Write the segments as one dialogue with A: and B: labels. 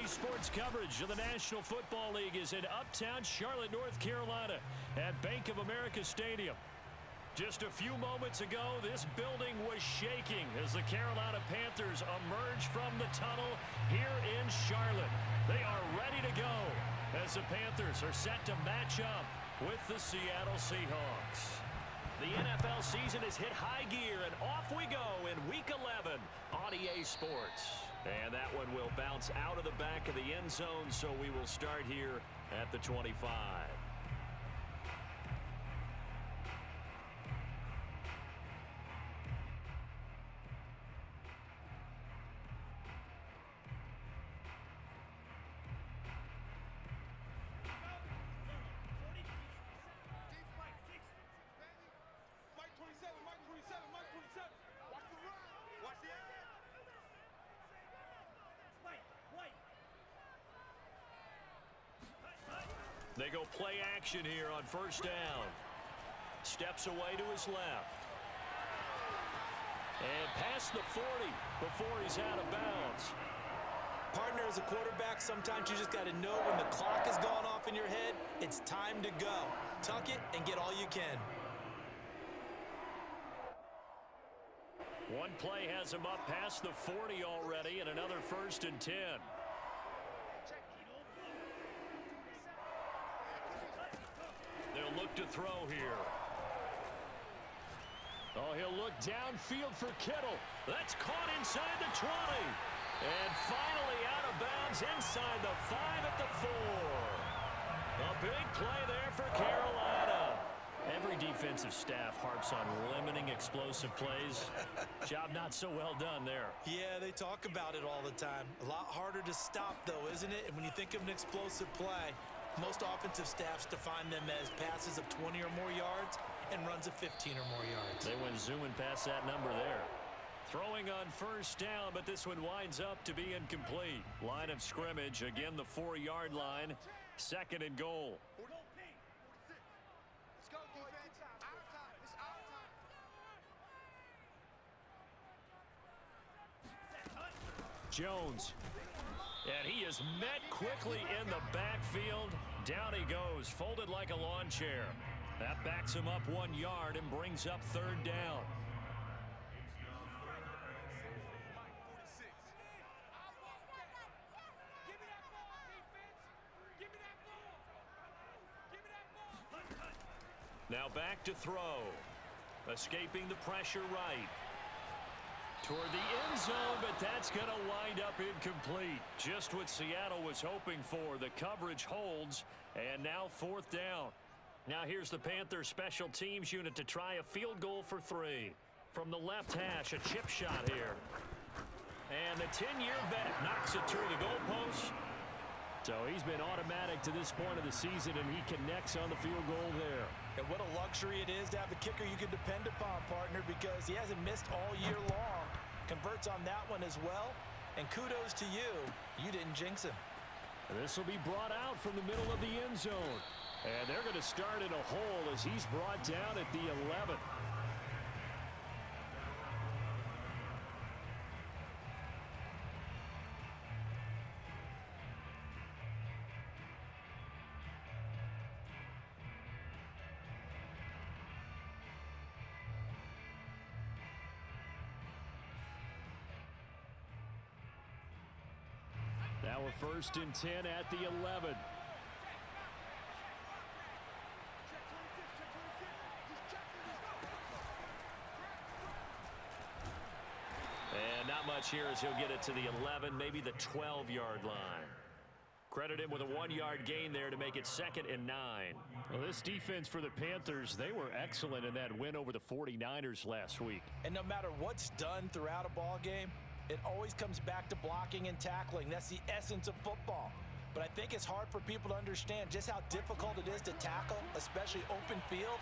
A: Sports coverage of the National Football League is in uptown Charlotte, North Carolina at Bank of America Stadium. Just a few moments ago, this building was shaking as the Carolina Panthers emerge from the tunnel here in Charlotte. They are ready to go as the Panthers are set to match up with the Seattle Seahawks. The NFL season has hit high gear, and off we go in Week 11 on EA Sports. And that one will bounce out of the back of the end zone, so we will start here at the 25. They go play action here on first down. Steps away to his left. And past the 40 before he's out of bounds.
B: Partner, as a quarterback, sometimes you just got to know when the clock has gone off in your head, it's time to go. Tuck it and get all you can.
A: One play has him up past the 40 already, and another 1st and 10. They'll look to throw here. Oh, he'll look downfield for Kittle. That's caught inside the 20. And finally out of bounds inside the 5 at the 4. A big play there for Carolina. Every defensive staff harps on limiting explosive plays. Job not so well done there.
B: Yeah, they talk about it all the time. A lot harder to stop, though, isn't it? And when you think of an explosive play, most offensive staffs define them as passes of 20 or more yards and runs of 15 or more yards.
A: They went zooming past that number there. Throwing on first down, but this one winds up to be incomplete. Line of scrimmage, again the 4-yard line. 2nd and goal. Jones. And he is met quickly in the backfield. Down he goes, folded like a lawn chair. That backs him up 1 yard and brings up 3rd down. Now back to throw. Escaping the pressure right. Toward the end zone, but that's going to wind up incomplete. Just what Seattle was hoping for. The coverage holds, and now 4th down. Now here's the Panthers special teams unit to try a field goal for 3. From the left hash, a chip shot here. And the 10-year vet knocks it through the goalpost. So he's been automatic to this point of the season, and he connects on the field goal there.
B: And what a luxury it is to have a kicker you can depend upon, partner, because he hasn't missed all year long. Converts on that one as well. And kudos to you. You didn't jinx him.
A: This will be brought out from the middle of the end zone. And they're going to start in a hole as he's brought down at the 11. Now a 1st and 10 at the 11. And not much here as he'll get it to the 11, maybe the 12-yard line. Credit him with a 1-yard gain there to make it 2nd and 9. Well, this defense for the Panthers, they were excellent in that win over the 49ers last week.
B: And no matter what's done throughout a ball game, it always comes back to blocking and tackling. That's the essence of football. But I think it's hard for people to understand just how difficult it is to tackle, especially open field.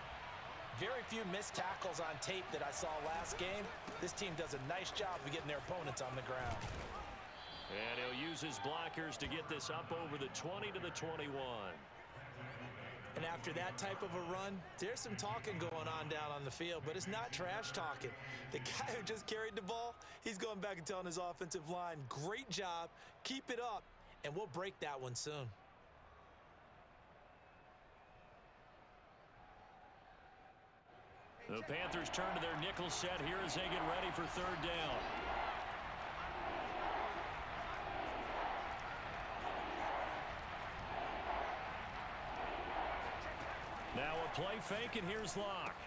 B: Very few missed tackles on tape that I saw last game. This team does a nice job of getting their opponents on the ground.
A: And he'll use his blockers to get this up over the 20 to the 21.
B: And after that type of a run, there's some talking going on down on the field, but it's not trash talking. The guy who just carried the ball, he's going back and telling his offensive line, great job, keep it up. and we'll break that one soon.
A: The Panthers turn to their nickel set here as they get ready for third down. Now a play fake, and here's Locke.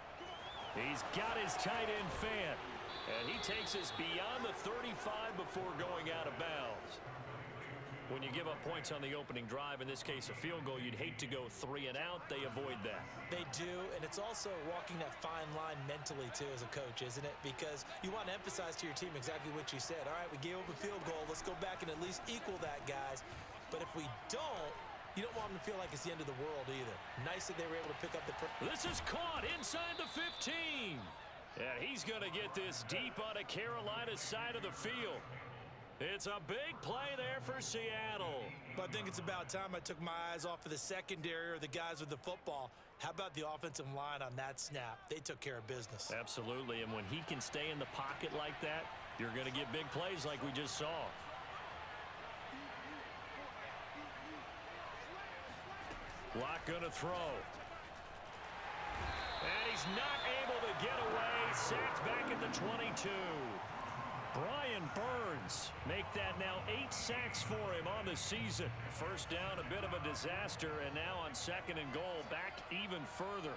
A: He's got his tight end fan, and he takes us beyond the 35 before going out of bounds. When you give up points on the opening drive, in this case a field goal, you'd hate to go 3 and out. They avoid that.
B: They do, and it's also walking that fine line mentally, too, as a coach, isn't it? Because you want to emphasize to your team exactly what you said. All right, we gave up a field goal. Let's go back and at least equal that, guys. But if we don't, you don't want them to feel like it's the end of the world either. Nice that they were able to pick up the...
A: This is caught inside the 15. And he's going to get this deep on a Carolina side of the field. It's a big play there for Seattle.
B: But I think it's about time I took my eyes off of the secondary or the guys with the football. How about the offensive line on that snap? They took care of business.
A: Absolutely, and when he can stay in the pocket like that, you're going to get big plays like we just saw. Locke going to throw. And he's not able to get away. Sacked back at the 22. Brian Burns make that now 8 sacks for him on the season. First down, a bit of a disaster, and now on 2nd and goal, back even further.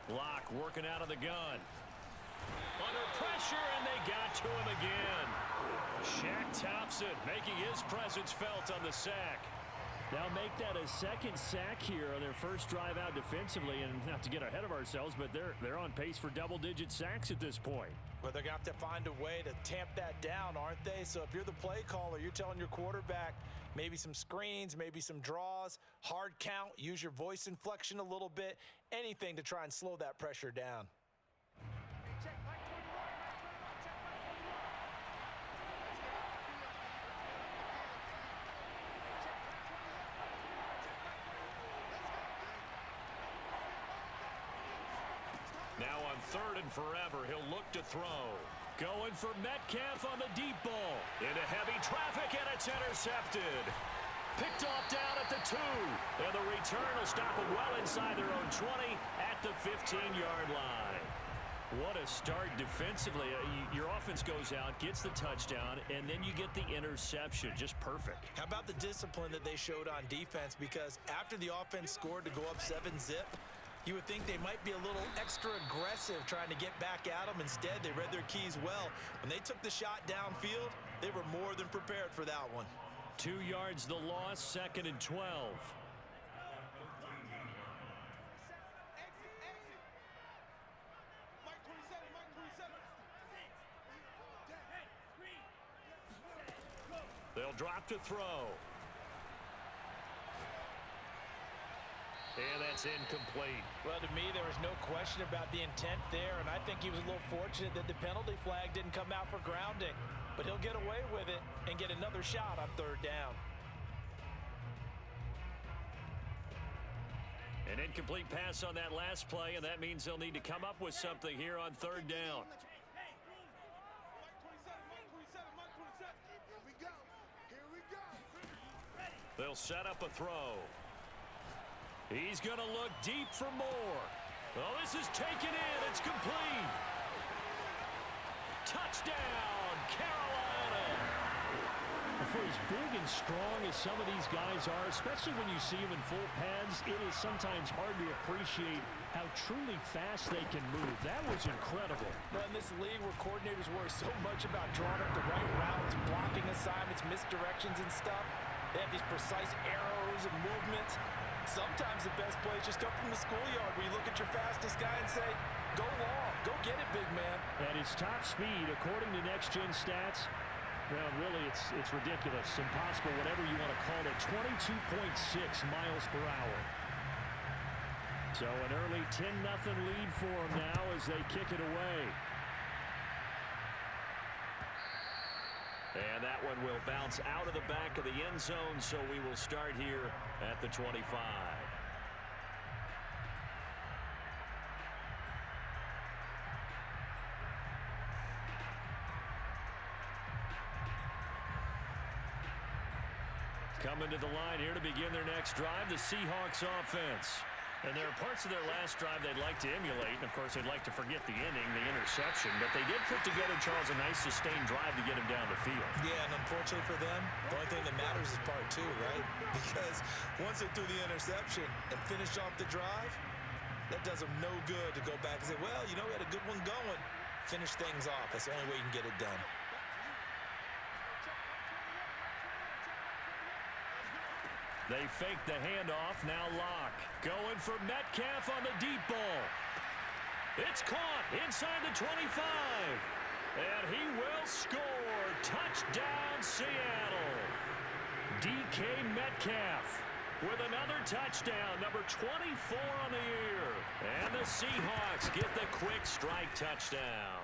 A: Locke working out of the gun. Under pressure, and they got to him again. Shaq Thompson making his presence felt on the sack. Now make that a 2nd sack here on their first drive out defensively, and not to get ahead of ourselves, but they're on pace for double-digit sacks at this point.
B: Well, they're going to have to find a way to tamp that down, aren't they? So if you're the play caller, you're telling your quarterback maybe some screens, maybe some draws, hard count, use your voice inflection a little bit, anything to try and slow that pressure down.
A: Now on 3rd and forever, he'll look to throw. Going for Metcalf on the deep ball. Into heavy traffic, and it's intercepted. Picked off down at the 2. And the return will stop them well inside their own 20 at the 15-yard line. What a start defensively. Your offense goes out, gets the touchdown, and then you get the interception. Just perfect.
B: How about the discipline that they showed on defense? Because after the offense scored to go up 7-zip, you would think they might be a little extra aggressive trying to get back at them. Instead, they read their keys well. When they took the shot downfield, they were more than prepared for that one.
A: 2 yards the loss, 2nd and 12. They'll drop to throw. And that's incomplete.
B: Well, to me, there was no question about the intent there, and I think he was a little fortunate that the penalty flag didn't come out for grounding. But he'll get away with it and get another shot on 3rd down.
A: An incomplete pass on that last play, and that means they'll need to come up with something here on 3rd down. They'll set up a throw. He's going to look deep for more. Oh, this is taken in. It's complete. Touchdown, Carolina. For as big and strong as some of these guys are, especially when you see them in full pads, it is sometimes hard to appreciate how truly fast they can move. That was incredible.
B: Well, in this league where coordinators worry so much about drawing up the right routes, blocking assignments, misdirections and stuff, they have these precise arrows and movements. Sometimes the best plays just come from the schoolyard where you look at your fastest guy and say, go long, go get it, big man.
A: At his top speed, according to Next Gen Stats, well, really, it's ridiculous, impossible, whatever you want to call it, 22.6 miles per hour. So an early 10-0 lead for them now as they kick it away. And that one will bounce out of the back of the end zone, so we will start here at the 25. Coming to the line here to begin their next drive, the Seahawks offense. And there are parts of their last drive they'd like to emulate. And, of course, they'd like to forget the inning, the interception. But they did put together, Charles, a nice sustained drive to get him down the field.
B: Yeah, and unfortunately for them, the only thing that matters is part two, right? Because once they threw the interception and finished off the drive, that does them no good to go back and say, well, you know, we had a good one going. Finish things off. That's the only way you can get it done.
A: They fake the handoff, now Locke. Going for Metcalf on the deep ball. It's caught inside the 25. And he will score. Touchdown, Seattle. DK Metcalf with another touchdown, number 24 on the year. And the Seahawks get the quick strike touchdown.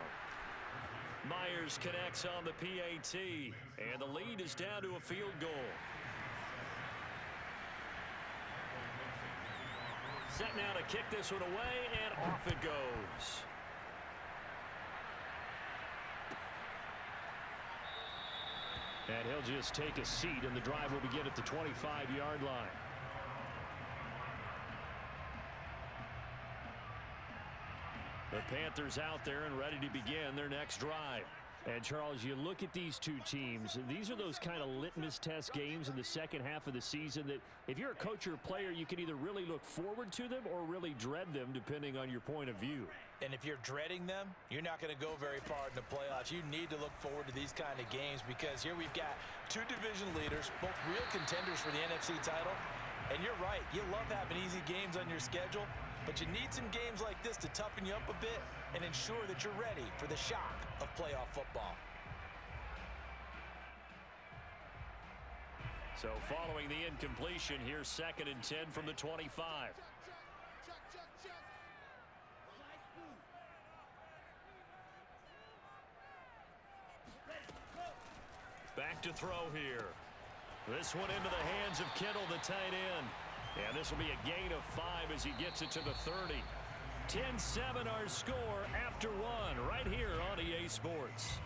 A: Myers connects on the PAT. And the lead is down to a field goal. Set now to kick this one away, and off it goes. And he'll just take a seat, and the drive will begin at the 25-yard line. The Panthers out there and ready to begin their next drive. And, Charles, you look at these two teams, these are those kind of litmus test games in the second half of the season that if you're a coach or a player, you can either really look forward to them or really dread them, depending on your point of view.
B: And if you're dreading them, you're not going to go very far in the playoffs. You need to look forward to these kind of games because here we've got two division leaders, both real contenders for the NFC title. And you're right, you love having easy games on your schedule, but you need some games like this to toughen you up a bit and ensure that you're ready for the shock of playoff football.
A: So following the incompletion, here's 2nd and 10 from the 25. Back to throw here. This one into the hands of Kittle, the tight end. And this will be a gain of 5 as he gets it to the 30. 10-7 our score after one right here on EA Sports.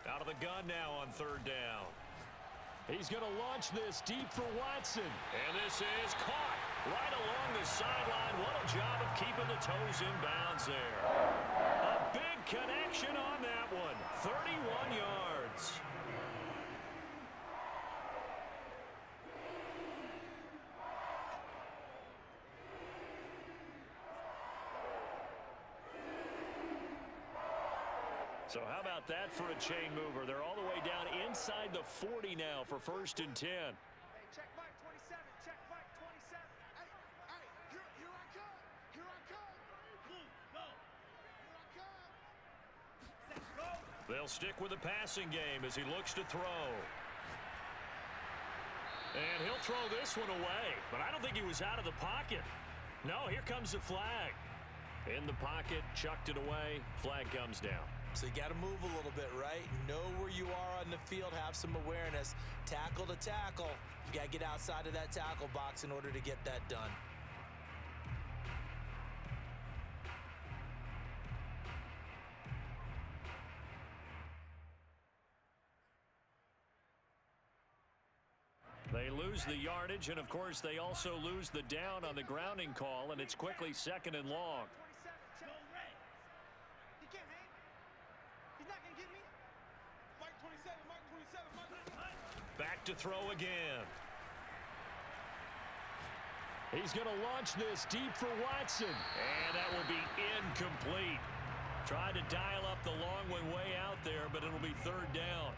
A: Out of the gun now on 3rd down. He's going to launch this deep for Watson. And this is caught right along the sideline. What a job of keeping the toes in bounds there. A big connection on that one. 31 yards. So how about that for a chain mover? They're all the way down inside the 40 now for 1st and 10.
C: Hey, check Mike 27. Check Mike 27. Hey, here I come. Here I come. Blue, go. Here I come. Set, go.
A: They'll stick with the passing game as he looks to throw. And he'll throw this one away. But I don't think he was out of the pocket. No, here comes the flag. In the pocket, chucked it away. Flag comes down.
B: So you got to move a little bit, right? Know where you are on the field, have some awareness. Tackle to tackle. You got to get outside of that tackle box in order to get that done.
A: They lose the yardage, and, of course, they also lose the down on the grounding call, and it's quickly 2nd and long. Back to throw again. He's going to launch this deep for Watson. And that will be incomplete. Tried to dial up the long one way out there, but it'll be 3rd down.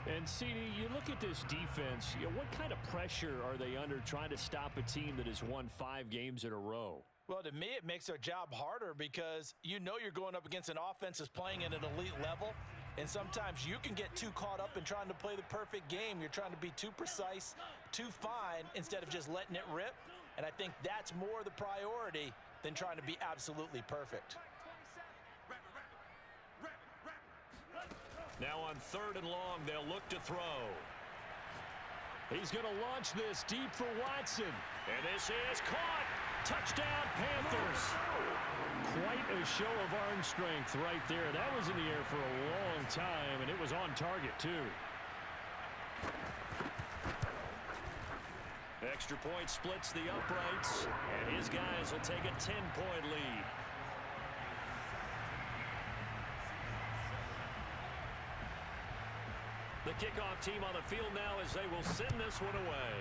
A: And, CD, you look at this defense, what kind of pressure are they under trying to stop a team that has won 5 games in a row?
B: Well, to me, it makes their job harder because you know you're going up against an offense that's playing at an elite level. And sometimes you can get too caught up in trying to play the perfect game. You're trying to be too precise, too fine, instead of just letting it rip. And I think that's more the priority than trying to be absolutely perfect.
A: Now on 3rd and long, they'll look to throw. He's going to launch this deep for Watson. And this is caught. Touchdown, Panthers. Quite a show of arm strength right there. That was in the air for a long time, and it was on target, too. Extra point splits the uprights, and his guys will take a 10-point lead. The kickoff team on the field now as they will send this one away.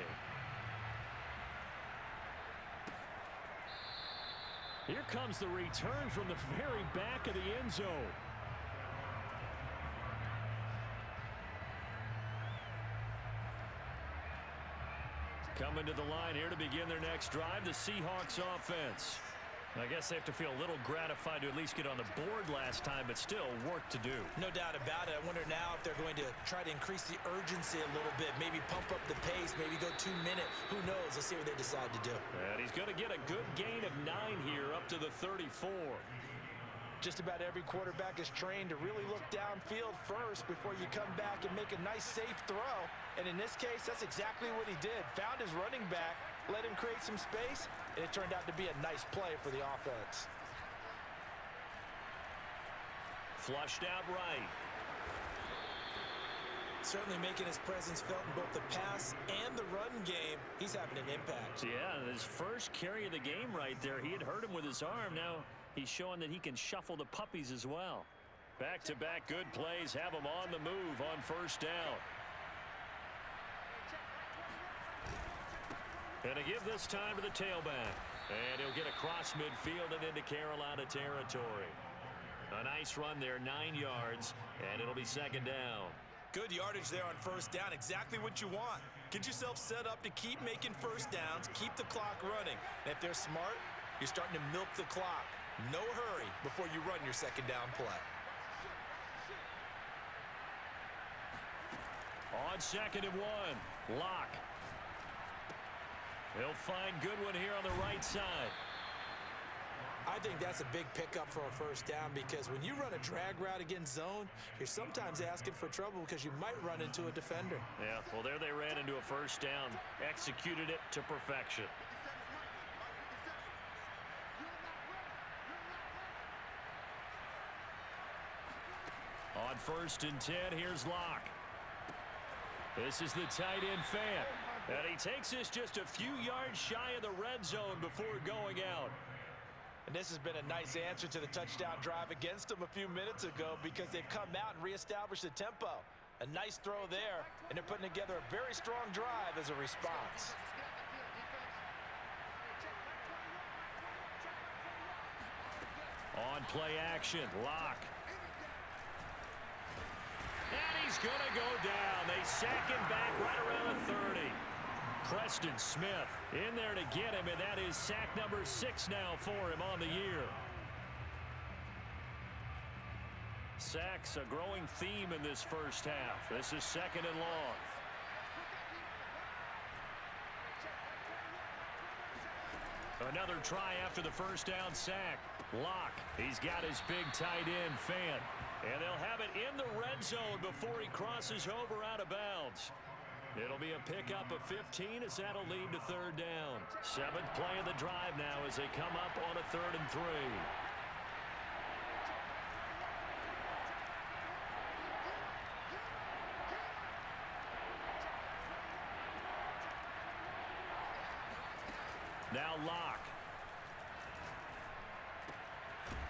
A: Here comes the return from the very back of the end zone. Coming to the line here to begin their next drive, the Seahawks offense. I guess they have to feel a little gratified to at least get on the board last time, but still work to do.
B: No doubt about it. I wonder now if they're going to try to increase the urgency a little bit, maybe pump up the pace, maybe go 2 minute. Who knows? Let's see what they decide to do.
A: And he's going to get a good gain of 9 here up to the 34.
B: Just about every quarterback is trained to really look downfield first before you come back and make a nice, safe throw. And in this case, that's exactly what he did. Found his running back, let him create some space, and it turned out to be a nice play for the offense.
A: Flushed out right.
B: Certainly making his presence felt in both the pass and the run game. He's having an impact.
A: Yeah, his first carry of the game right there. He had hurt him with his arm. Now he's showing that he can shuffle the puppies as well. Back-to-back good plays have him on the move on 1st down. And to give this time to the tailback. And he'll get across midfield and into Carolina territory. A nice run there, 9 yards, and it'll be 2nd down.
B: Good yardage there on 1st down, exactly what you want. Get yourself set up to keep making 1st downs, keep the clock running. And if they're smart, you're starting to milk the clock. No hurry before you run your 2nd down play.
A: On 2nd and 1, Lock. He'll find Goodwin here on the right side.
B: I think that's a big pickup for a 1st down because when you run a drag route against zone, you're sometimes asking for trouble because you might run into a defender.
A: Yeah, well, there they ran into a 1st down. Executed it to perfection. On 1st and 10, here's Locke. This is the tight end Fant. And he takes this just a few yards shy of the red zone before going out.
B: And this has been a nice answer to the touchdown drive against them a few minutes ago because they've come out and reestablished the tempo. A nice throw there, and they're putting together a very strong drive as a response.
A: On play action, Locke. And he's going to go down. They sack him back right around the 30. Preston Smith in there to get him, and that is sack number 6 now for him on the year. Sacks a growing theme in this 1st half. This is 2nd and long. Another try after the 1st down sack. Locke, he's got his big tight end Fant. And they'll have it in the red zone before he crosses over out of bounds. It'll be a pickup of 15 as that'll lead to 3rd down. 7th play of the drive now as they come up on a 3rd and 3. Now Locke.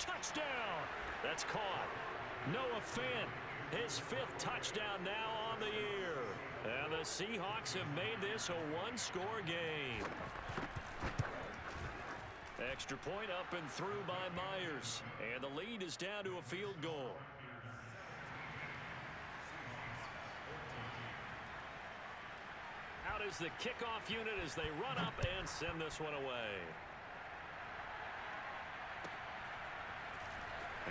A: Touchdown! That's caught. Noah Fant, his 5th touchdown now on the year. And the Seahawks have made this a 1-score game. Extra point up and through by Myers. And the lead is down to a field goal. Out is the kickoff unit as they run up and send this one away.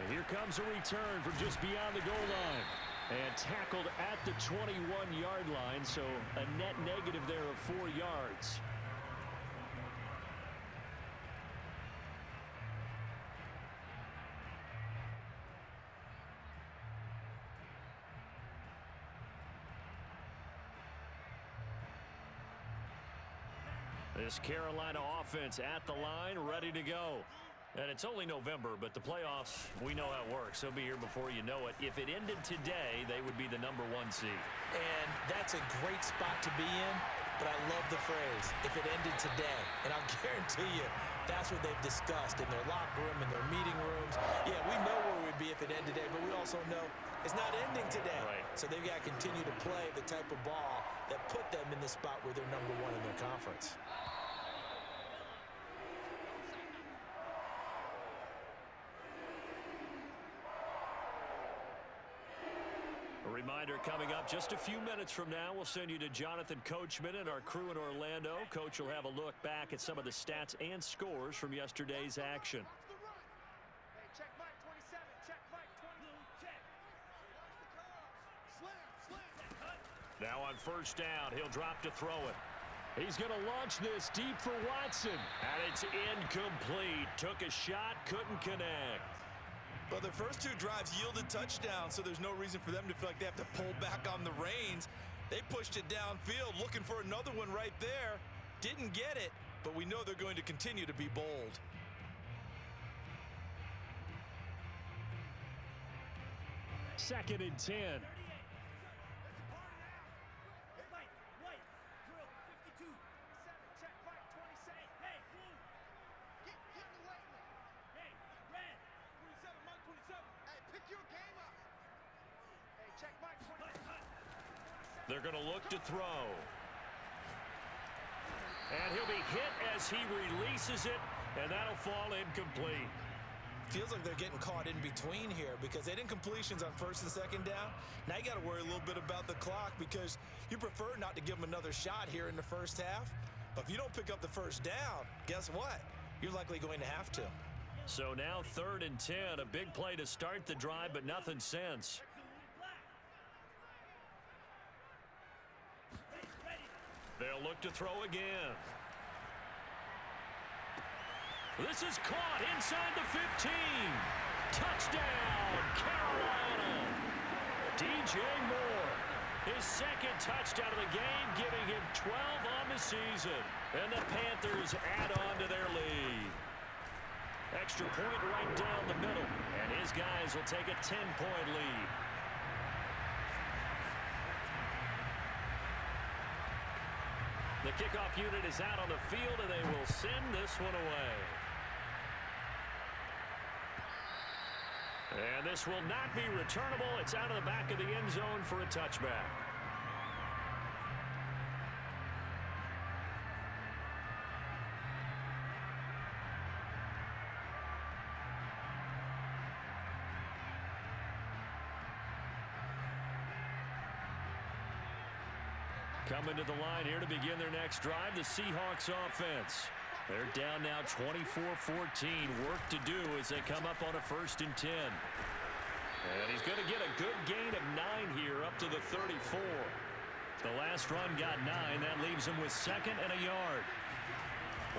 A: And here comes a return from just beyond the goal line. And tackled at the 21-yard line, so a net negative there of 4 yards. This Carolina offense at the line, ready to go. And it's only November, but the playoffs, we know how it works. They'll be here before you know it. If it ended today, they would be the #1 seed.
B: And that's a great spot to be in, but I love the phrase, if it ended today. And I'll guarantee you, that's what they've discussed in their locker room, in their meeting rooms. Yeah, we know where we'd be if it ended today, but we also know it's not ending today.
A: Right.
B: So they've got to continue to play the type of ball that put them in the spot where they're #1 in their conference.
A: Reminder coming up just a few minutes from now, we'll send you to Jonathan Coachman and our crew in Orlando. Coach will have a look back at some of the stats and scores from yesterday's action.
C: Hey, check Mike 27. Check Mike 20.
A: Now on first down, he'll drop to throw it. He's going to launch this deep for Watson. And it's incomplete. Took a shot, couldn't connect.
B: Well, their first 2 drives yielded touchdowns, so there's no reason for them to feel like they have to pull back on the reins. They pushed it downfield, looking for another one right there. Didn't get it, but we know they're going to continue to be bold.
A: Second and 10.
C: Check Mike 27. Hey, Blue. Get in the way. Hey, Red. 27, Mike 27. Hey, pick your game up. Hey, check Mike 27.
A: They're going to look to throw. And he'll be hit as he releases it, and that'll fall incomplete.
B: Feels like they're getting caught in between here because they didn't completions on first and second down. Now you got to worry a little bit about the clock because you prefer not to give them another shot here in the first half. But if you don't pick up the first down, guess what? You're likely going to have to.
A: So now 3rd and 10, a big play to start the drive, but nothing since. They'll look to throw again. This is caught inside the 15. Touchdown, Carolina. DJ Moore, his second touchdown of the game, giving him 12 on the season. And the Panthers add on to their lead. Extra point right down the middle, and his guys will take a 10-point lead. The kickoff unit is out on the field, and they will send this one away. And this will not be returnable. It's out of the back of the end zone for a touchback. Coming to the line here to begin their next drive, the Seahawks offense. They're down now 24-14. Work to do as they come up on a 1st and 10. And he's going to get a good gain of 9 here up to the 34. The last run got 9. That leaves him with 2nd and a yard.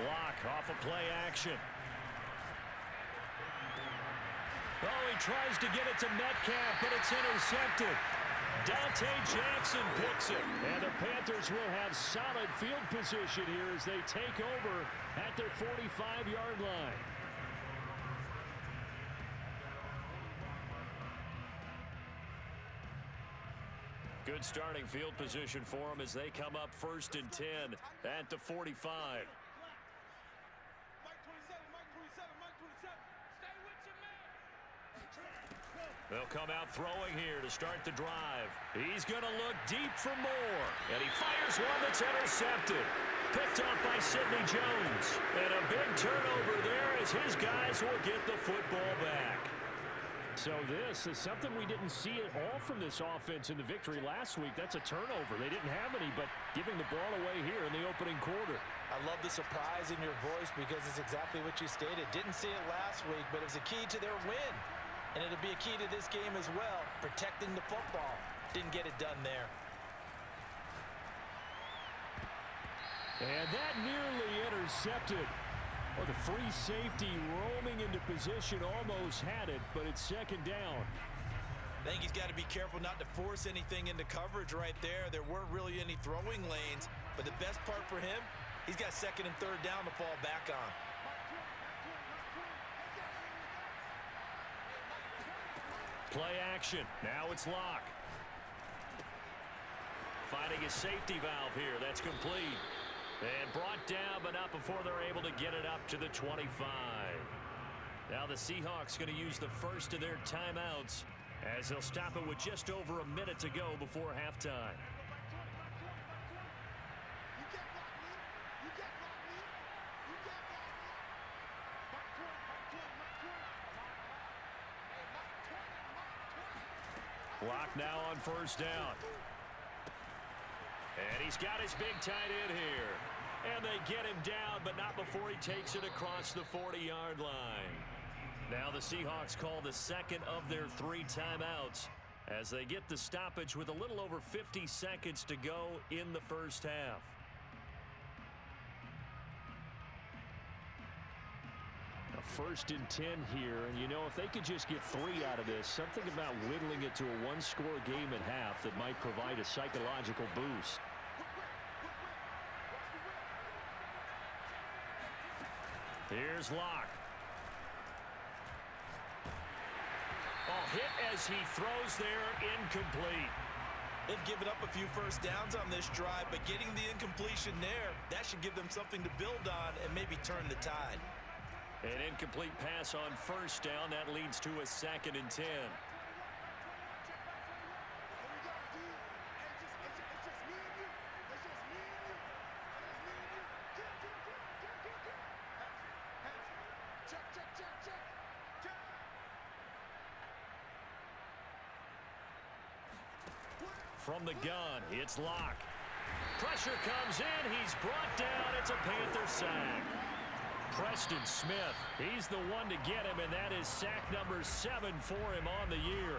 A: Block off a play action. Oh, he tries to get it to Metcalf, but it's intercepted. Dante Jackson picks it, and the Panthers will have solid field position here as they take over at their 45-yard line. Good starting field position for them as they come up 1st and 10 at the 45. They'll come out throwing here to start the drive. He's going to look deep for more. And he fires one that's intercepted. Picked up by Sidney Jones. And a big turnover there as his guys will get the football back. So this is something we didn't see at all from this offense in the victory last week. That's a turnover. They didn't have any, but giving the ball away here in the opening quarter.
B: I love the surprise in your voice because it's exactly what you stated. Didn't see it last week, but it was a key to their win. And it'll be a key to this game as well, protecting the football. Didn't get it done there.
A: And that nearly intercepted. Well, the free safety roaming into position almost had it, but it's 2nd down.
B: I think he's got to be careful not to force anything into coverage right there. There weren't really any throwing lanes, but the best part for him, He's got second and third down to fall back on.
A: Play action. Now it's Locke. Finding a safety valve here. That's complete. And brought down, but not before they're able to get it up to the 25. Now the Seahawks going to use the first of their timeouts as they'll stop it with just over a minute to go before halftime. Locke now on first down. And he's got his big tight end here. And they get him down, but not before he takes it across the 40-yard line. Now the Seahawks call the second of their 3 timeouts as they get the stoppage with a little over 50 seconds to go in the first half. A 1st and 10 here, and you know, if they could just get 3 out of this, something about whittling it to a 1-score game at half that might provide a psychological boost. Here's Locke. Oh, hit as he throws there, incomplete.
B: They've given up a few first downs on this drive, but getting the incompletion there, that should give them something to build on and maybe turn the tide.
A: An incomplete pass on first down. That leads to a 2nd and 10. From the gun, it's Locke. Pressure comes in. He's brought down. It's a Panther sack. Preston Smith, he's the one to get him, and that is sack number 7 for him on the year.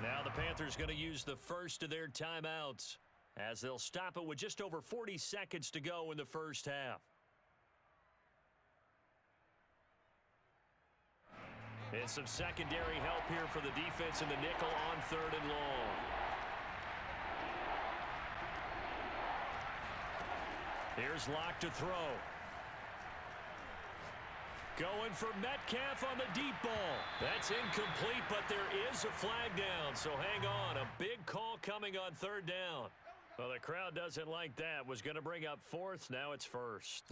A: Now the Panthers going to use the first of their timeouts as they'll stop it with just over 40 seconds to go in the first half. And some secondary help here for the defense in the nickel on 3rd and long. Here's Locke to throw. Going for Metcalf on the deep ball. That's incomplete, but there is a flag down, so hang on. A big call coming on 3rd down. Well, the crowd doesn't like that. Was going to bring up 4th. Now it's 1st.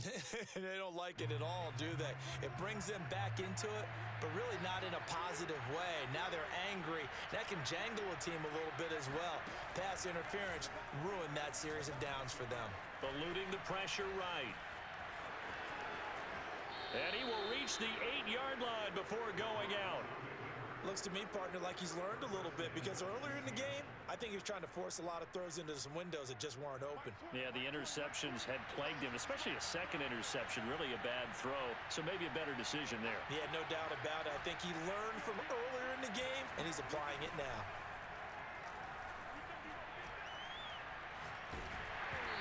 B: They don't like it at all, do they? It brings them back into it, but really not in a positive way. Now they're angry. That can jangle a team a little bit as well. Pass interference ruined that series of downs for them.
A: Eluding the pressure right. And he will reach the 8-yard line before going out.
B: Looks to me, partner, like he's learned a little bit because earlier in the game, I think he was trying to force a lot of throws into some windows that just weren't open.
A: Yeah, the interceptions had plagued him, especially a second interception, really a bad throw. So maybe a better decision there.
B: Yeah, no doubt about it. I think he learned from earlier in the game, and he's applying it now.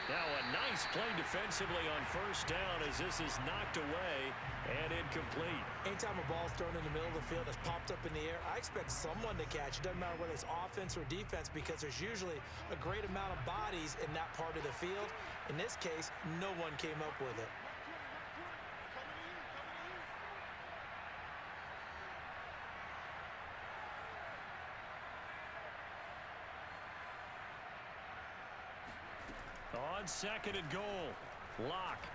A: Now a nice play defensively on first down as this is knocked away and incomplete.
B: Anytime a ball's thrown in the middle of the field that's popped up in the air, I expect someone to catch it. Doesn't matter whether it's offense or defense because there's usually a great amount of bodies in that part of the field. In this case, no one came up with it.
A: On 2nd and goal, Locke.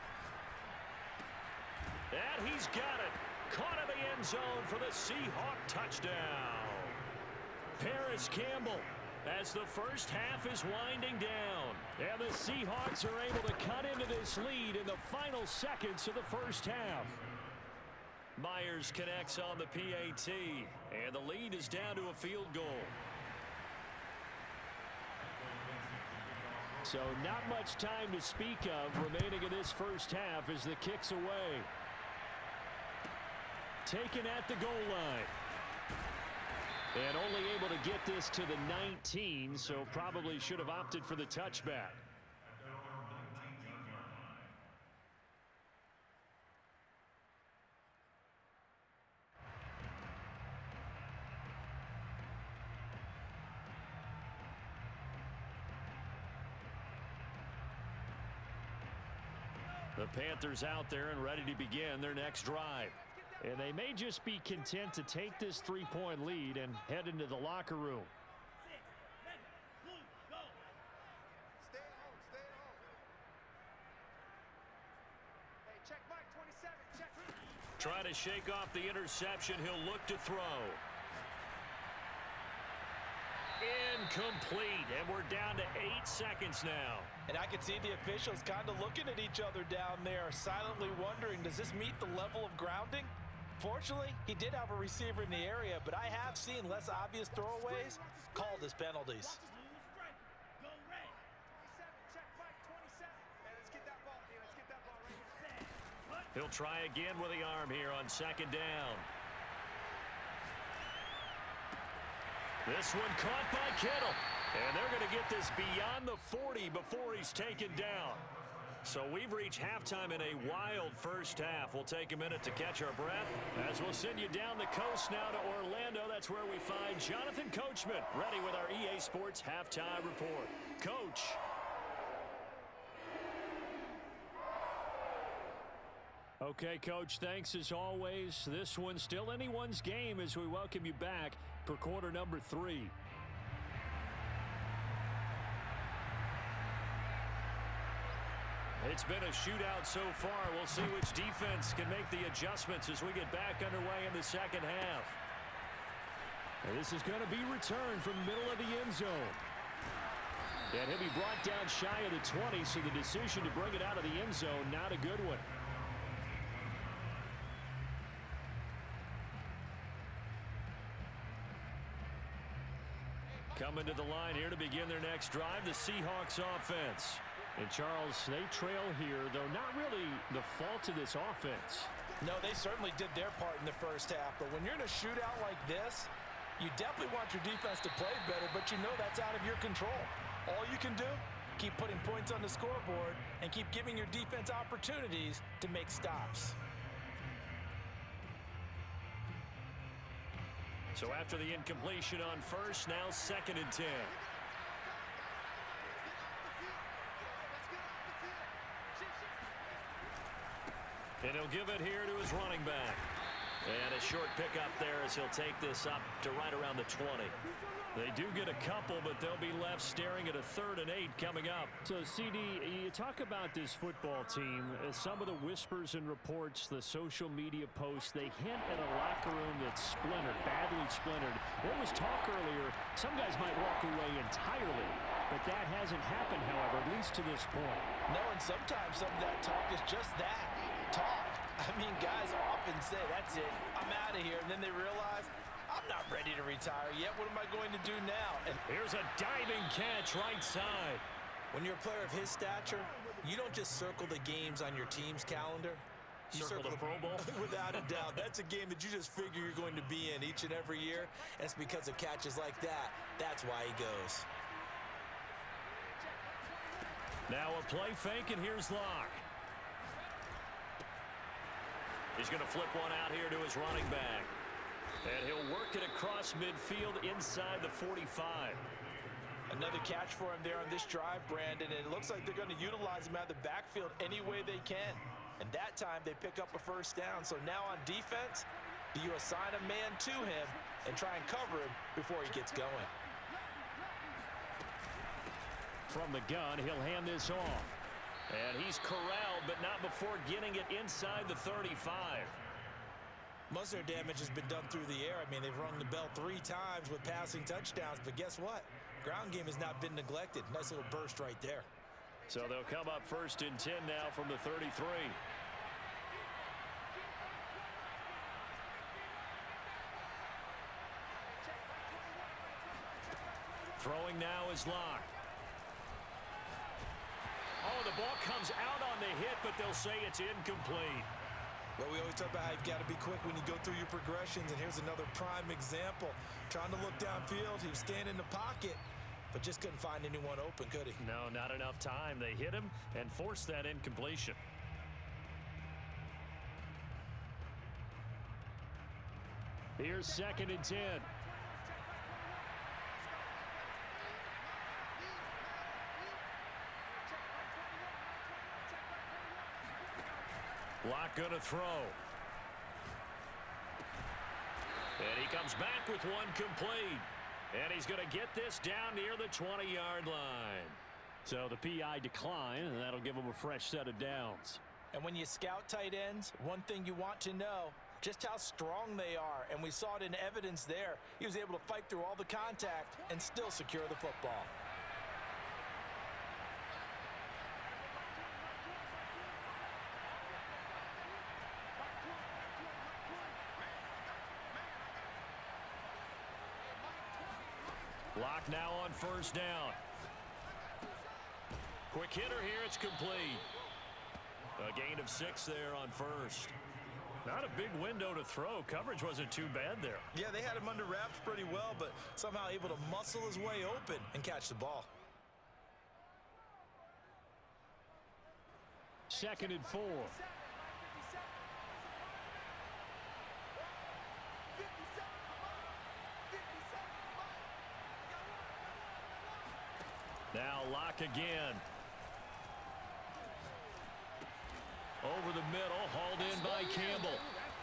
A: And he's got it. Caught in the end zone for the Seahawk touchdown. Paris Campbell as the first half is winding down. And the Seahawks are able to cut into this lead in the final seconds of the first half. Myers connects on the PAT, and the lead is down to a field goal. So not much time to speak of remaining in this first half as the kick's away. Taken at the goal line. And only able to get this to the 19, so probably should have opted for the touchback. The Panthers out there and ready to begin their next drive.
D: And they may just be content to take this 3-point lead and head into the locker room.
C: Stay at home, stay at home. Hey, check Mike, 27, check.
A: Trying to shake off the interception. He'll look to throw. Incomplete, and we're down to 8 seconds now.
B: And I can see the officials kind of looking at each other down there, silently wondering, does this meet the level of grounding? Fortunately, he did have a receiver in the area, but I have seen less obvious throwaways called as penalties.
C: 27, check Mike, 27. Hey, let's get that ball here, let's get that ball right here.
A: He'll try again with the arm here on second down. This one caught by Kittle. And they're going to get this beyond the 40 before he's taken down. So we've reached halftime in a wild first half. We'll take a minute to catch our breath as we'll send you down the coast now to Orlando. That's where we find Jonathan Coachman ready with our EA Sports Halftime Report. Coach.
D: Okay, Coach, thanks as always. This one's still anyone's game as we welcome you back for quarter number 3.
A: It's been a shootout so far. We'll see which defense can make the adjustments as we get back underway in the second half.
D: And this is going to be returned from the middle of the end zone. And he'll be brought down shy of the 20, so the decision to bring it out of the end zone, not a good one.
A: Coming to the line here to begin their next drive, the Seahawks offense.
D: And Charles, they trail here, though not really the fault of this offense.
B: No, they certainly did their part in the first half, but when you're in a shootout like this, you definitely want your defense to play better, but you know that's out of your control. All you can do, keep putting points on the scoreboard and keep giving your defense opportunities to make stops.
A: So after the incompletion on first, now 2nd and 10. And he'll give it here to his running back. And a short pickup there as he'll take this up to right around the 20. They do get a couple, but they'll be left staring at a 3rd and 8 coming up.
D: So, CD, you talk about this football team. Some of the whispers and reports, the social media posts, they hint at a locker room that's splintered, badly splintered. There was talk earlier, some guys might walk away entirely, but that hasn't happened, however, at least to this point.
B: No, and sometimes some of that talk is just that, talk. I mean, guys often say, that's it, I'm out of here, and then they realize, I'm not ready to retire yet. What am I going to do now? And
A: here's a diving catch right side.
B: When you're a player of his stature, you don't just circle the games on your team's calendar. You
A: circle the Pro Bowl?
B: Without a doubt. That's a game that you just figure you're going to be in each and every year. And it's because of catches like that. That's why he goes.
A: Now a play fake, and here's Locke. He's going to flip one out here to his running back. And he'll work it across midfield inside the 45.
B: Another catch for him there on this drive, Brandon. And it looks like they're going to utilize him out of the backfield any way they can. And that time they pick up a first down. So now on defense, do you assign a man to him and try and cover him before he gets going?
D: From the gun, he'll hand this off.
A: And he's corralled, but not before getting it inside the 35.
B: Most of their damage has been done through the air. I mean, they've rung the bell 3 times with passing touchdowns, but guess what? Ground game has not been neglected. Nice little burst right there.
A: So they'll come up 1st and 10 now from the 33. Throwing now is Locke. Oh, the ball comes out on the hit, but they'll say it's incomplete.
B: Well, we always talk about how you've got to be quick when you go through your progressions, and here's another prime example. Trying to look downfield, he was standing in the pocket, but just couldn't find anyone open, could he?
A: No, not enough time. They hit him and forced that incompletion.
D: Here's 2nd and 10.
A: Lock going to throw. And he comes back with one complete. And he's going to get this down near the 20-yard line.
D: So the PI decline, and that'll give him a fresh set of downs.
B: And when you scout tight ends, one thing you want to know, just how strong they are. And we saw it in evidence there. He was able to fight through all the contact and still secure the football.
A: Lock now on first down. Quick hitter here, it's complete. A gain of 6 there on first. Not a big window to throw. Coverage wasn't too bad there.
B: Yeah, they had him under wraps pretty well, but somehow able to muscle his way open and catch the ball.
D: 2nd and 4.
A: Now Lock again. Over the middle, hauled in by Campbell.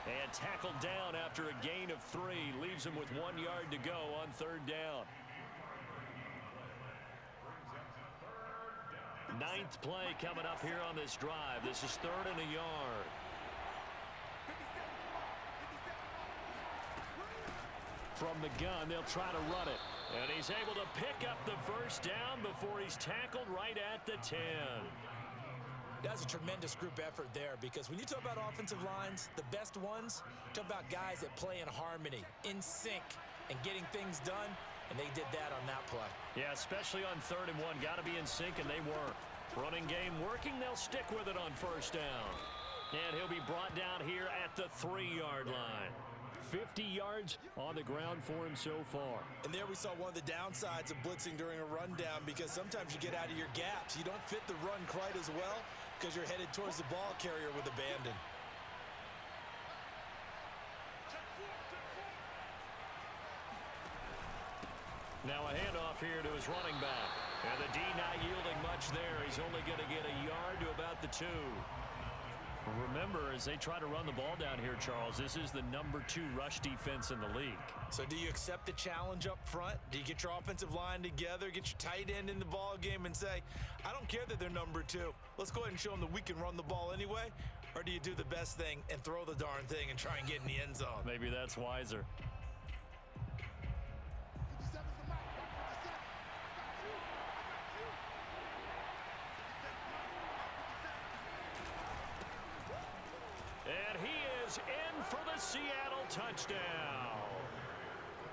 A: And tackled down after a gain of 3. Leaves him with 1 yard to go on 3rd down. 9th play coming up here on this drive. This is 3rd and a yard.
D: From the gun, they'll try to run it.
A: And he's able to pick up the first down before he's tackled right at the 10.
B: That's a tremendous group effort there, because when you talk about offensive lines, the best ones, talk about guys that play in harmony, in sync, and getting things done, and they did that on that play.
A: Yeah, especially on 3rd and 1. Got to be in sync, and they were. Running game working, they'll stick with it on first down. And he'll be brought down here at the 3-yard line.
D: 50 yards on the ground for him so far.
B: And there we saw one of the downsides of blitzing during a rundown, because sometimes you get out of your gaps. You don't fit the run quite as well because you're headed towards the ball carrier with abandon.
A: Now a handoff here to his running back. And the D not yielding much there. He's only going to get a yard to about the 2. Remember, as they try to run the ball down here, Charles, this is the number 2 rush defense in the league.
B: So do you accept the challenge up front? Do you get your offensive line together, get your tight end in the ball game and say, I don't care that they're number 2. Let's go ahead and show them that we can run the ball anyway? Or do you do the best thing and throw the darn thing and try and get in the end zone?
A: Maybe that's wiser. And he is in for the Seattle touchdown.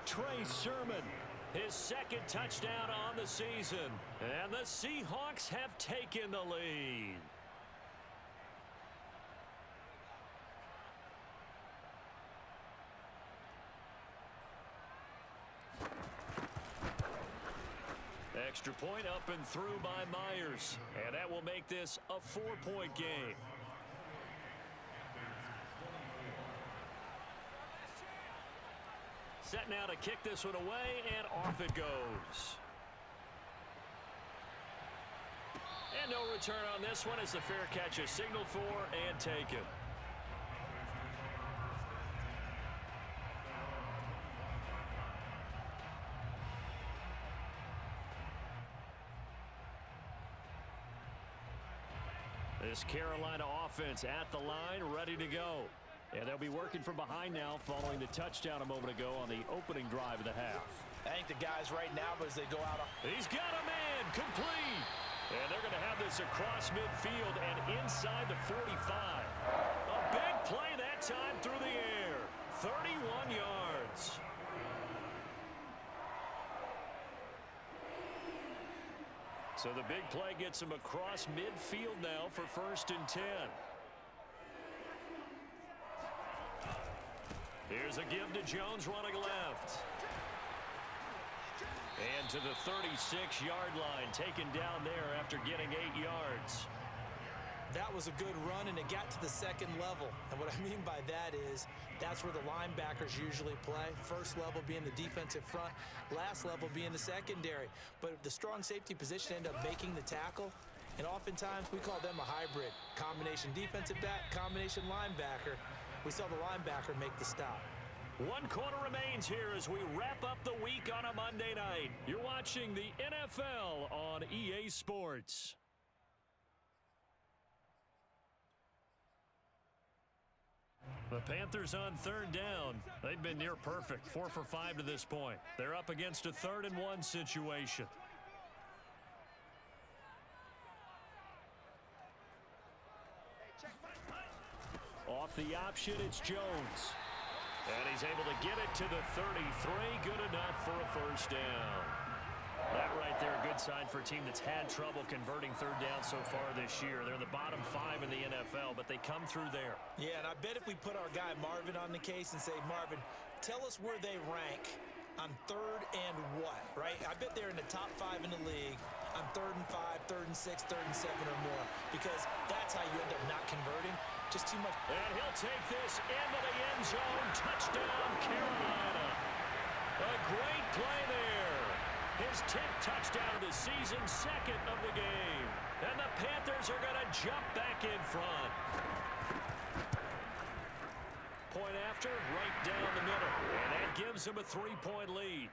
D: Trey Sermon.
A: His 2nd touchdown on the season. And the Seahawks have taken the lead. Extra point up and through by Myers. And that will make this a 4-point game. Set now to kick this one away, and off it goes. And no return on this one as the fair catch is signaled for and taken. This Carolina offense at the line, ready to go. And they'll be working from behind now following the touchdown a moment ago on the opening drive of the half.
B: I think the guys right now, as they go out.
A: He's got a man, complete. And they're going to have this across midfield and inside the 45. A big play that time through the air. 31 yards. So the big play gets him across midfield now for 1st and 10. Here's a give to Jones running left. And to the 36-yard line, taken down there after getting 8 yards.
B: That was a good run, and it got to the 2nd level. And what I mean by that is that's where the linebackers usually play. First level being the defensive front, last level being the secondary. But if the strong safety position ended up making the tackle, And oftentimes we call them a hybrid. Combination defensive back, combination linebacker. We saw the linebacker make the stop.
A: 1 quarter remains here as we wrap up the week on a Monday night. You're watching the NFL on EA Sports. The Panthers on 3rd down. They've been near perfect, 4 for 5 to this point. They're up against a 3rd and 1 situation. Off the option, it's Jones. And he's able to get it to the 33. Good enough for a first down. That right there, a good sign for a team that's had trouble converting 3rd down so far this year. They're in the bottom 5 in the NFL, but they come through there.
B: Yeah, and I bet if we put our guy Marvin on the case and say, Marvin, tell us where they rank on 3rd and what, right? I bet they're in the top 5 in the league on 3rd and 5, 3rd and 6, 3rd and 7 or more, because that's how you end up not converting. Just too much.
A: And he'll take this into the end zone. Touchdown, Carolina. A great play there. His 10th touchdown of the season, 2nd of the game. And the Panthers are going to jump back in front. Point after, right down the middle. And that gives them a 3-point lead.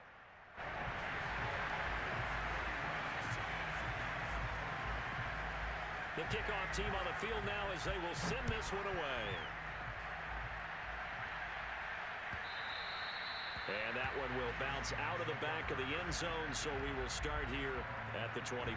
A: The kickoff team on the field now as they will send this one away. And that one will bounce out of the back of the end zone, so we will start here at the 25.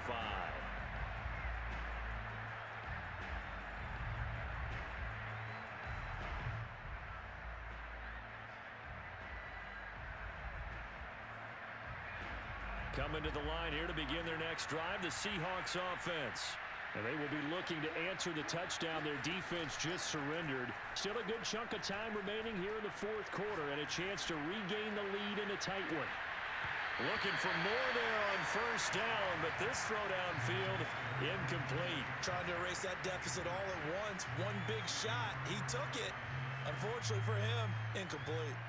A: Coming to the line here to begin their next drive, the Seahawks offense. And they will be looking to answer the touchdown their defense just surrendered. Still a good chunk of time remaining here in the 4th quarter and a chance to regain the lead in a tight one. Looking for more there on 1st down, but this throw downfield incomplete.
B: Trying to erase that deficit all at once. One big shot. He took it. Unfortunately for him, incomplete.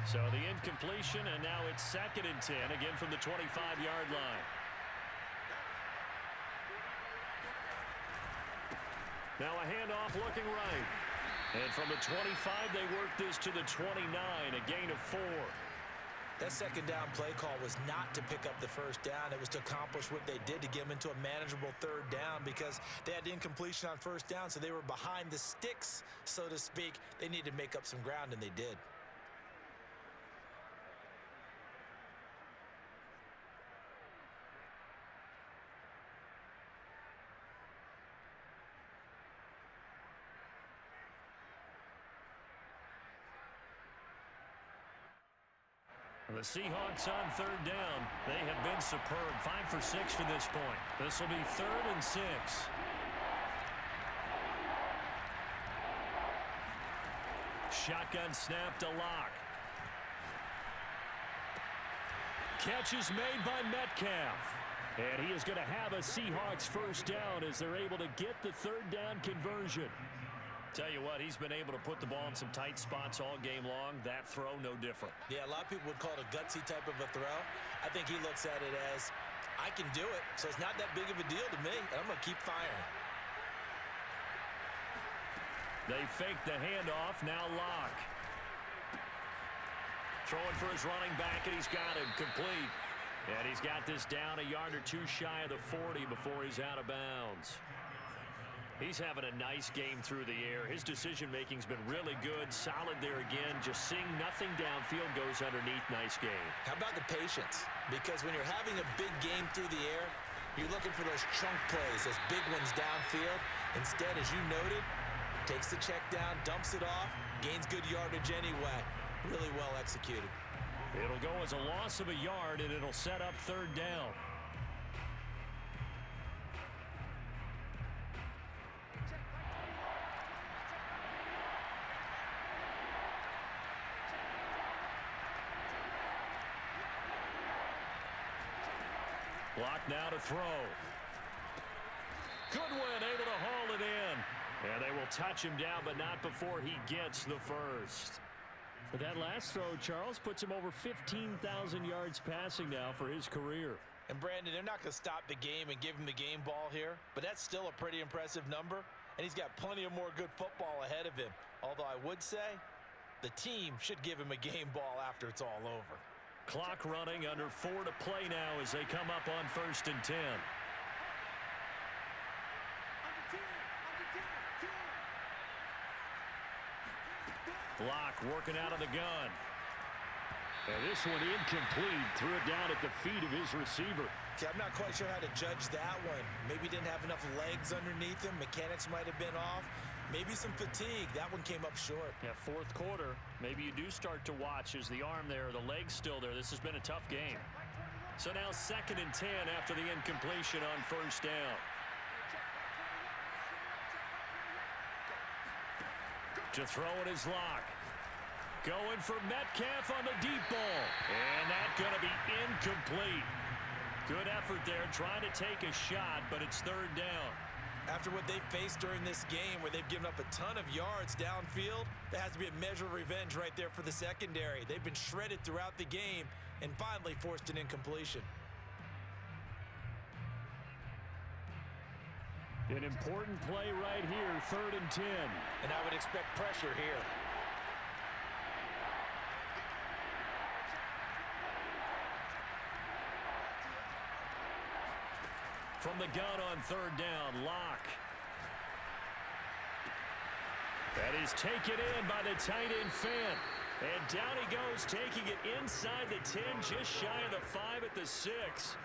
A: So the incompletion, and now it's 2nd and 10, again from the 25-yard line. Now a handoff looking right. And from the 25, they work this to the 29, a gain of 4.
B: That 2nd down play call was not to pick up the 1st down. It was to accomplish what they did to get them into a manageable 3rd down because they had incompletion on 1st down, so they were behind the sticks, so to speak. They needed to make up some ground, and they did.
A: The Seahawks on 3rd down. They have been superb. 5 for 6 to this point. This will be 3rd and 6. Shotgun snap to Locke. Catch is made by Metcalf. And he is going to have a Seahawks 1st down as they're able to get the 3rd down conversion. Tell you what, he's been able to put the ball in some tight spots all game long. That throw, no different.
B: Yeah, a lot of people would call it a gutsy type of a throw. I think he looks at it as, I can do it, so it's not that big of a deal to me, and I'm going to keep firing.
A: They fake the handoff, now Locke. Throwing for his running back, and he's got him complete. And he's got this down a yard or two shy of the 40 before he's out of bounds. He's having a nice game through the air. His decision-making's been really good. Solid there again. Just seeing nothing downfield goes underneath. Nice game.
B: How about the patience? Because when you're having a big game through the air, you're looking for those chunk plays, those big ones downfield. Instead, as you noted, takes the check down, dumps it off, gains good yardage anyway. Really well executed.
A: It'll go as a loss of a yard, and it'll set up 3rd down. Block now to throw. Goodwin able to haul it in. And they will touch him down, but not before he gets the first.
D: But that last throw, Charles, puts him over 15,000 yards passing now for his career.
B: And Brandon, they're not going to stop the game and give him the game ball here, but that's still a pretty impressive number, and he's got plenty of more good football ahead of him. Although I would say the team should give him a game ball after it's all over.
A: Clock running, under 4 to play now as they come up on 1st and 10. Block working out of the gun. And this one incomplete. Threw it down at the feet of his receiver.
B: Okay, I'm not quite sure how to judge that one. Maybe didn't have enough legs underneath him. Mechanics might have been off. Maybe some fatigue. That one came up short.
D: Yeah, 4th quarter. Maybe you do start to watch as the arm there, the leg's still there. This has been a tough game.
A: So now 2nd and 10 after the incompletion on 1st down. To throw it is Locke. Going for Metcalf on the deep ball. And that's going to be incomplete. Good effort there trying to take a shot, but it's 3rd down.
B: After what they faced during this game where they've given up a ton of yards downfield, there has to be a measure of revenge right there for the secondary. They've been shredded throughout the game and finally forced an incompletion.
D: An important play right here, 3rd and 10.
B: And I would expect pressure here.
A: From the gun on 3rd down, Locke. That is taken in by the tight end Fant. And down he goes, taking it inside the 10, just shy of the 5 at the 6.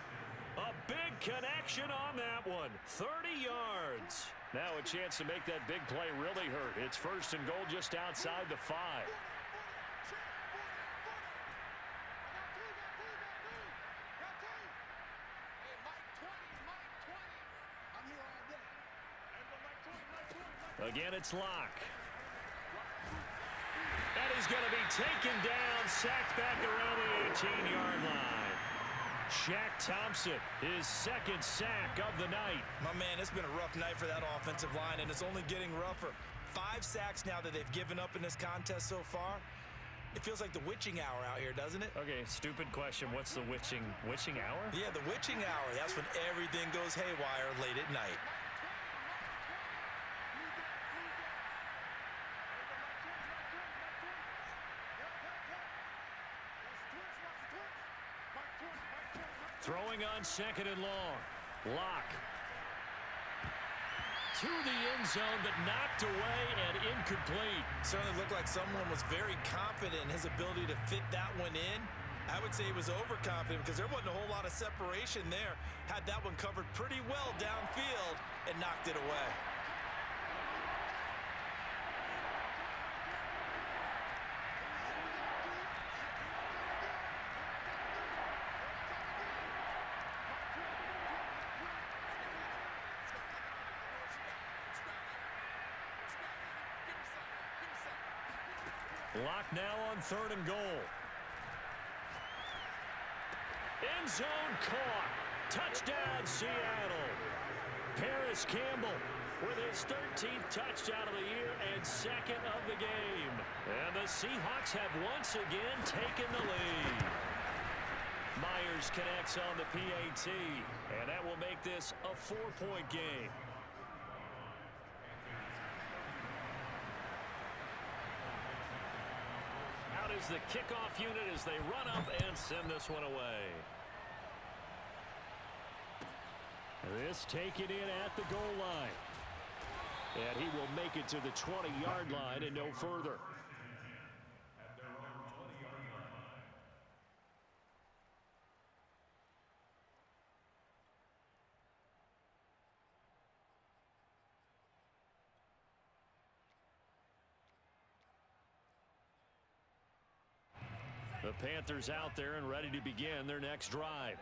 A: A big connection on that one. 30 yards. Now a chance to make that big play really hurt. It's 1st and goal just outside the 5. Again, it's Locke. And he's going to be taken down, sacked back around the 18-yard line. Shaq Thompson, his 2nd sack of the night.
B: My man, it's been a rough night for that offensive line, and it's only getting rougher. 5 sacks now that they've given up in this contest so far. It feels like the witching hour out here, doesn't it?
A: Okay, stupid question. What's the witching hour?
B: Yeah, the witching hour. That's when everything goes haywire late at night.
A: Throwing on 2nd and long. Locke. To the end zone, but knocked away and incomplete.
B: Certainly looked like someone was very confident in his ability to fit that one in. I would say he was overconfident because there wasn't a whole lot of separation there. Had that one covered pretty well downfield and knocked it away.
A: Locke now on 3rd and goal. End zone caught. Touchdown, Seattle. Paris Campbell with his 13th touchdown of the year and 2nd of the game. And the Seahawks have once again taken the lead. Myers connects on the PAT, and that will make this a 4-point game. Out is the kickoff unit as they run up and send this one away. This taken in at the goal line. And he will make it to the 20-yard line and no further. The Panthers out there and ready to begin their next drive.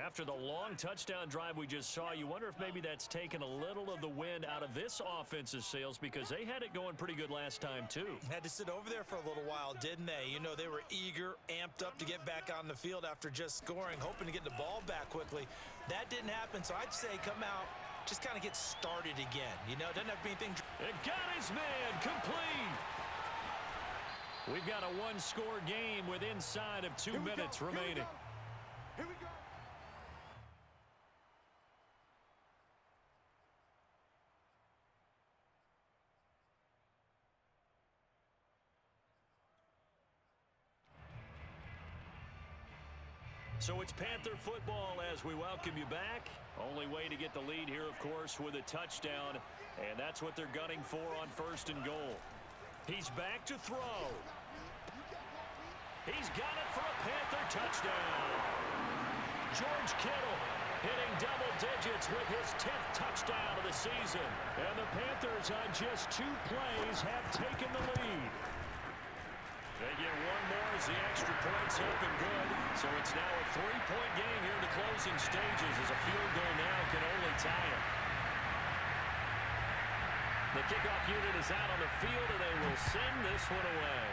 A: After the long touchdown drive we just saw, you wonder if maybe that's taken a little of the wind out of this offense's sails because they had it going pretty good last time too.
B: Had to sit over there for a little while, didn't they? You know, they were eager, amped up to get back on the field after just scoring, hoping to get the ball back quickly. That didn't happen, so I'd say come out, just kind of get started again. You know, doesn't have to be anything.
A: It got his man complete. We've got a one-score game with inside of 2 minutes remaining.
C: Here we go.
A: So it's Panther football as we welcome you back. Only way to get the lead here, of course, with a touchdown. And that's what they're gunning for on 1st and goal. He's back to throw. He's got it for a Panther touchdown. George Kittle hitting double digits with his 10th touchdown of the season. And the Panthers on just 2 plays have taken the lead. They get one more as the extra point's up and good. So it's now a 3-point game here in the closing stages as a field goal now can only tie it. The kickoff unit is out on the field and they will send this one away.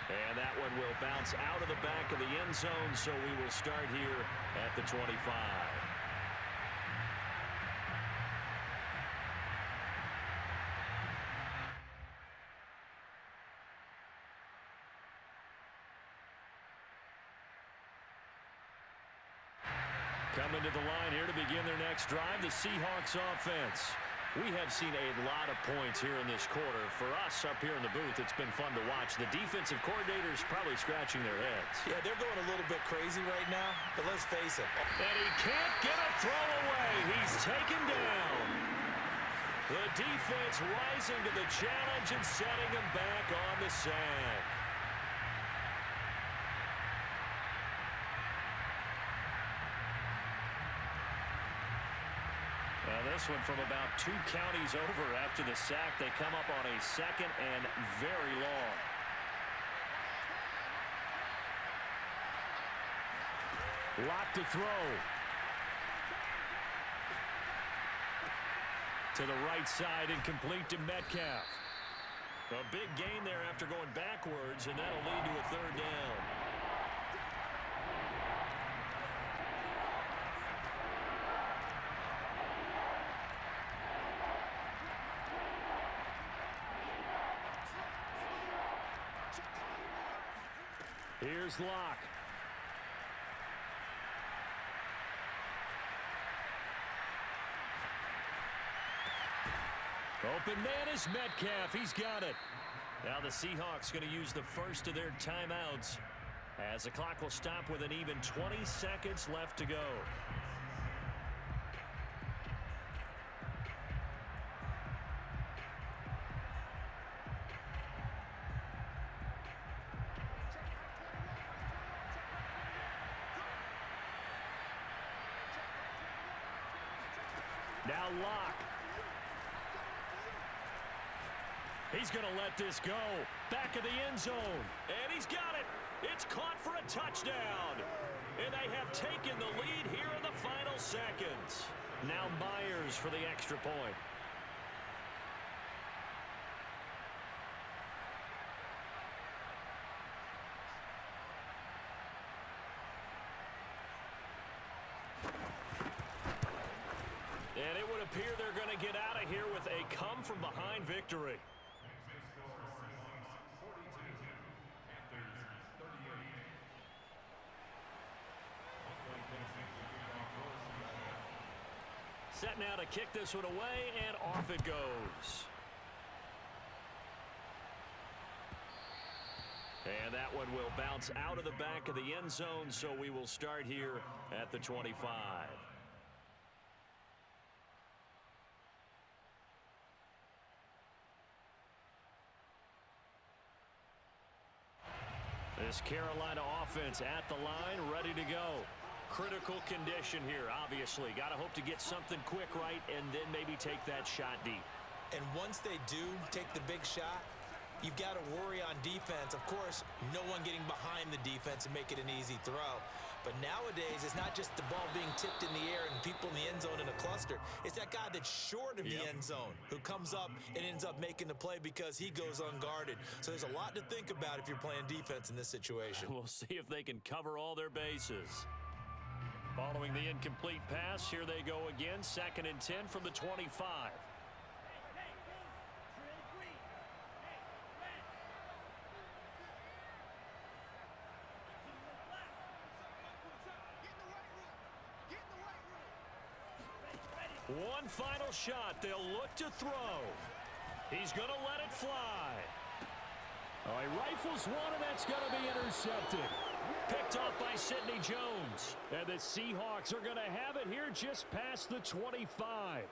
A: And that one will bounce out of the back of the end zone, so we will start here at the 25. Coming to the line here to begin their next drive, the Seahawks offense. We have seen a lot of points here in this quarter. For us up here in the booth, it's been fun to watch. The defensive coordinators probably scratching their heads.
B: Yeah, they're going a little bit crazy right now, but let's face it.
A: And he can't get a throw away. He's taken down. The defense rising to the challenge and setting him back on the sack. This one from about 2 counties over after the sack. They come up on a 2nd and very long. Lock to throw. To the right side and complete to Metcalf. A big gain there after going backwards, and that'll lead to a 3rd down. Here's Locke. Open man is Metcalf. He's got it. Now the Seahawks going to use the first of their timeouts as the clock will stop with an even 20 seconds left to go. Now Locke. He's going to let this go. Back of the end zone. And he's got it. It's caught for a touchdown. And they have taken the lead here in the final seconds. Now Myers for the extra point. And it would appear they're going to get out of here with a come-from-behind victory. Set now to kick this one away, and off it goes. And that one will bounce out of the back of the end zone, so we will start here at the 25. This Carolina offense at the line, ready to go. Critical condition here, obviously. Got to hope to get something quick right and then maybe take that shot deep.
B: And once they do take the big shot, you've got to worry on defense. Of course, no one getting behind the defense and make it an easy throw. But nowadays, it's not just the ball being tipped in the air and people in the end zone in a cluster. It's that guy that's short of the end zone who comes up and ends up making the play because he goes unguarded. So there's a lot to think about if you're playing defense in this situation.
A: We'll see if they can cover all their bases. Following the incomplete pass, here they go again. 2nd and 10 from the 25. One final shot. They'll look to throw. He's going to let it fly. Oh, he rifles one, and that's going to be intercepted. Picked off by Sidney Jones. And the Seahawks are going to have it here just past the 25.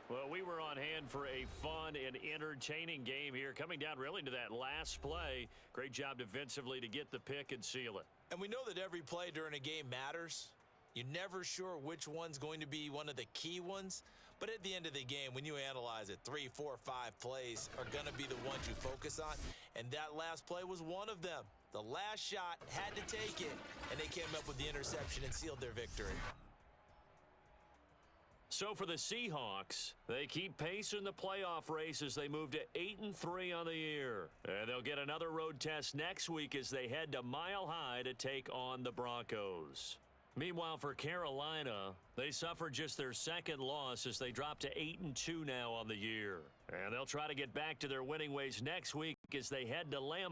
A: Well, we were on hand for a fun and entertaining game here, coming down really to that last play. Great job defensively to get the pick and seal it.
B: And we know that every play during a game matters. You're never sure which one's going to be one of the key ones. But at the end of the game, when you analyze it, 3, 4, 5 plays are going to be the ones you focus on. And that last play was one of them. The last shot had to take it, and they came up with the interception and sealed their victory.
A: So for the Seahawks, they keep pace in the playoff race as they move to 8-3 on the year. And they'll get another road test next week as they head to Mile High to take on the Broncos. Meanwhile, for Carolina, they suffered just their second loss as they drop to 8-2 now on the year. And they'll try to get back to their winning ways next week as they head to Lambeau.